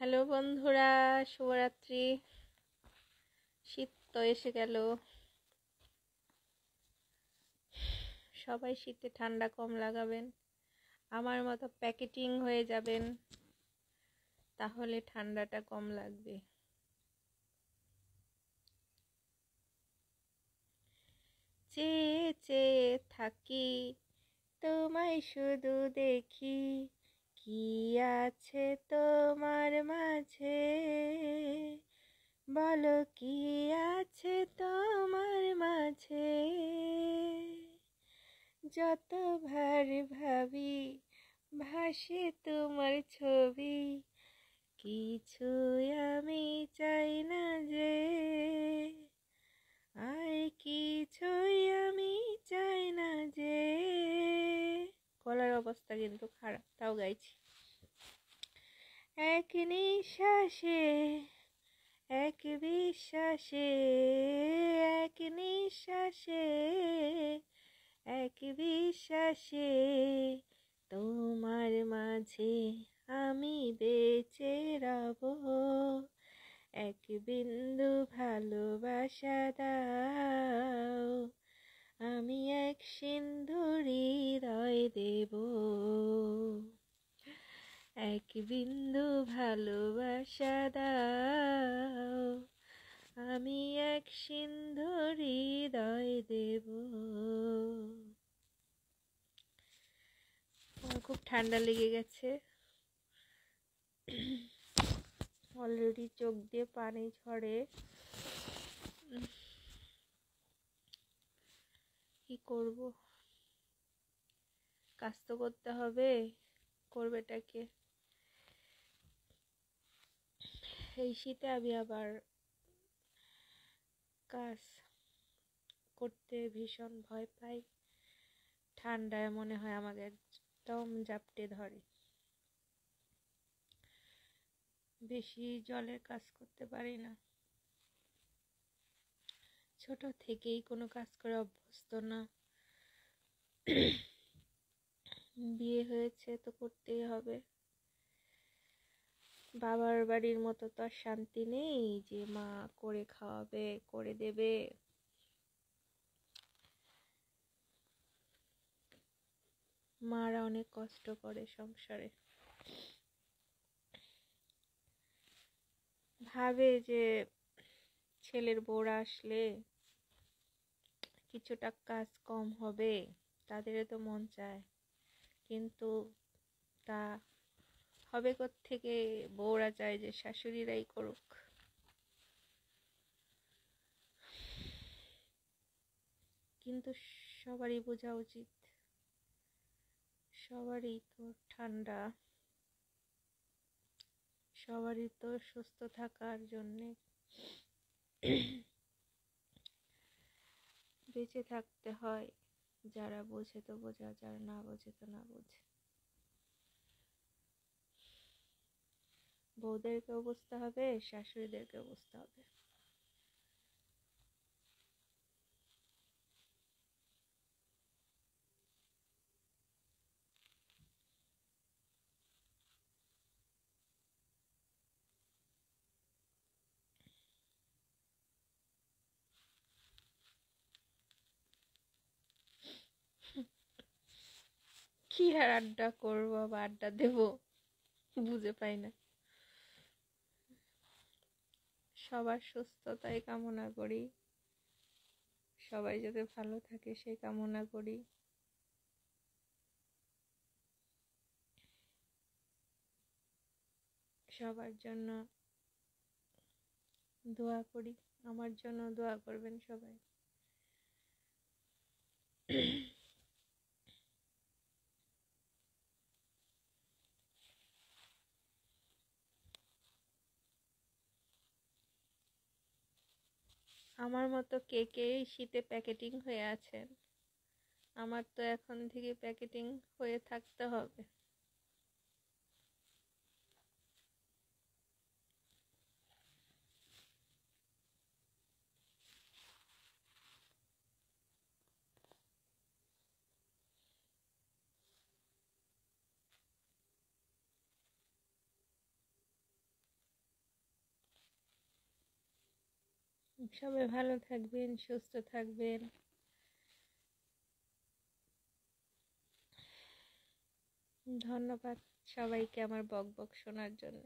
Hello বন্ধুরা, শুভরাত্রি। শীত তো এসে গেল। সবাই শীতে ঠান্ডা কম লাগাবেন, আমার মতো প্যাকেটিং হয়ে যাবেন, তাহলে ঠান্ডাটা কম লাগবে। চেয়ে চেয়ে থাকি, তোমায় শুধু দেখি, কি আছে তোমার মাঝে, বলো কি আছে তোমার মাঝে। যতবার ভাবি ভাসে তোমার ছবি, কিছুই আমি চাই না যে, আর কিছুই আমি চাই না যে। গলার অবস্থা কিন্তু খারাপ, তাও গাইছি। এক নিঃশ্বাসে, এক বিশ্বাসে, এক নিঃশ্বাসে, এক বিশ্বাসে, তোমার মাঝে আমি বেঁচে রব। এক বিন্দু ভালোবাসা দাও, আমি এক সিন্ধু হৃদয় দেব। এক বিন্দু ভালোবাসা দাও, আমি এক সিন্ধু হৃদয় দেব। আমার খুব ঠান্ডা লেগে গেছে, অলরেডি চোখ দিয়ে পানি ঝরে। কি করব, কাজ তো করতে হবে, করবেটাকে। এই শীতে আমি আবার কাজ করতে ভীষণ ভয় পাই। ঠান্ডায় মনে হয় আমাকে একদম জাপটে ধরে। বেশি জলের কাজ করতে পারি না, ছোট থেকেই কোনো কাজ করে অভ্যস্ত না। বিয়ে হয়েছে তো করতেই হবে। বাবার বাড়ির মতো তো আর শান্তি নেই যে মা করে খাওয়াবে, করে দেবে। মারা অনেক কষ্ট করে সংসারে, ভাবে যে ছেলের বউরা আসলে কিছুটা কাজ কম হবে, তাদেরও তো মন চায়, কিন্তু তা হবে কোত্থেকে? বউরা চায় যে শাশুড়িরাই করুক। কিন্তু সবারই বোঝা উচিত, সবারই তো ঠান্ডা, সবারই তো সুস্থ থাকার জন্যে বেঁচে থাকতে হয়। যারা বোঝে তো বোঝা, যারা না বোঝে তো না বোঝে। বউদেরকেও বুঝতে হবে, শাশুড়িদেরকেও বুঝতে হবে। কি আর আড্ডা করবো বা আড্ডা দেব, বুঝে পাই না। সবার সুস্থতাই কামনা করি, সবাই যাতে ভালো থাকে সেই কামনা করি। সবার জন্য দোয়া করি, আমার জন্য দোয়া করবেন সবাই। আমার মতো কে কে শীতে প্যাকেটিং হয়ে আছেন? আমার তো এখন থেকে প্যাকেটিং হয়ে থাকতে হবে। সবাই ভালো থাকবেন, সুস্থ থাকবেন। ধন্যবাদ সবাইকে আমার বকবক শোনার জন্য।